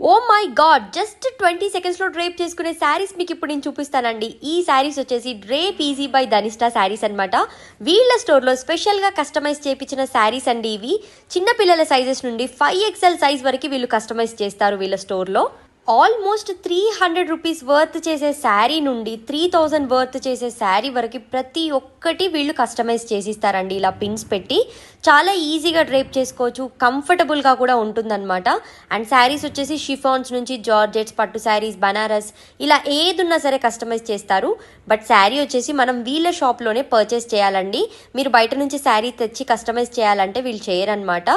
Oh my God, just 20 సెకండ్స్లో drape చేసుకునే శారీస్ మీకు ఇప్పుడు నేను చూపిస్తానండి. ఈ శారీస్ వచ్చేసి drape easy by Dhanishta saris అనమాట. వీళ్ళ స్టోర్లో స్పెషల్గా కస్టమైజ్ చేయించిన శారీస్ అండి ఇవి. చిన్నపిల్లల సైజెస్ నుండి 5XL సైజ్ వరకు వీళ్ళు కస్టమైజ్ చేస్తారు వీళ్ళ స్టోర్లో. ఆల్మోస్ట్ 300 రూపీస్ వర్త్ చేసే శారీ నుండి 3000 వర్త్ చేసే శారీ వరకు ప్రతి ఒక్కటి వీళ్ళు కస్టమైజ్ చేసిస్తారండి. ఇలా పిన్స్ పెట్టి చాలా ఈజీగా డ్రేప్ చేసుకోవచ్చు, కంఫర్టబుల్గా కూడా ఉంటుందన్నమాట. అండ్ శారీస్ వచ్చేసి షిఫాన్స్ నుంచి జార్జెట్స్, పట్టు శారీస్, బనారస్ ఇలా ఏదున్నా సరే కస్టమైజ్ చేస్తారు. బట్ శారీ వచ్చేసి మనం వీళ్ళ షాప్లోనే పర్చేస్ చేయాలండి. మీరు బయట నుంచి శారీ తెచ్చి కస్టమైజ్ చేయాలంటే వీళ్ళు చేయరనమాట.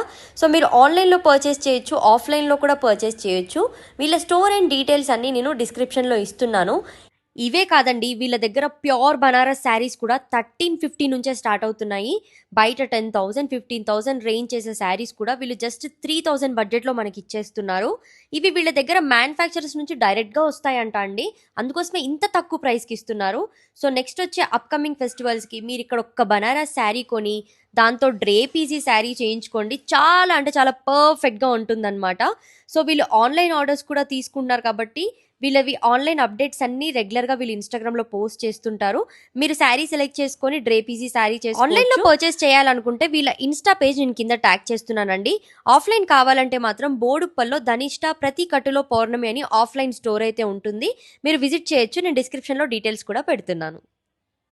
సో మీరు ఆన్లైన్లో పర్చేస్ చేయొచ్చు, ఆఫ్లైన్లో కూడా పర్చేస్ చేయొచ్చు. వీళ్ళ స్టోర్ అండ్ డీటెయిల్స్ అన్నీ నేను డిస్క్రిప్షన్లో ఇస్తున్నాను. ఇవే కాదండి, వీళ్ళ దగ్గర ప్యూర్ బనారస్ శారీస్ కూడా 1350 నుంచే స్టార్ట్ అవుతున్నాయి. బయట 10,000 15,000 రేంజ్ చేసే శారీస్ కూడా వీళ్ళు జస్ట్ 3000 బడ్జెట్లో మనకి ఇచ్చేస్తున్నారు. ఇవి వీళ్ళ దగ్గర మ్యానుఫ్యాక్చరర్స్ నుంచి డైరెక్ట్గా వస్తాయంట అండి, అందుకోసమే ఇంత తక్కువ ప్రైస్కి ఇస్తున్నారు. సో నెక్స్ట్ వచ్చే అప్కమింగ్ ఫెస్టివల్స్కి మీరు ఇక్కడ ఒక్క బనారస్ శారీ కొని దాంతో డ్రేప్ ఈజీ శారీ చేయించుకోండి, చాలా అంటే చాలా పర్ఫెక్ట్గా ఉంటుందన్నమాట. సో వీళ్ళు ఆన్లైన్ ఆర్డర్స్ కూడా తీసుకుంటున్నారు కాబట్టి వీళ్ళవి ఆన్లైన్ అప్డేట్స్ అన్ని రెగ్యులర్గా వీళ్ళు ఇన్స్టాగ్రామ్లో పోస్ట్ చేస్తుంటారు. మీరు శారీ సెలెక్ట్ చేసుకొని డ్రేప్ ఈజీ శారీ చేసి ఆన్లైన్లో పర్చేస్ చేయాలనుకుంటే వీళ్ళ ఇన్స్టా పేజ్ నేను కింద ట్యాగ్ చేస్తున్నానండి. ఆఫ్లైన్ కావాలంటే మాత్రం బోడుప్పల్లో ధనిష్ట ప్రతి కట్టులో పౌర్ణమి అని ఆఫ్లైన్ స్టోర్ అయితే ఉంటుంది, మీరు విజిట్ చేయొచ్చు. నేను డిస్క్రిప్షన్లో డీటెయిల్స్ కూడా పెడుతున్నాను.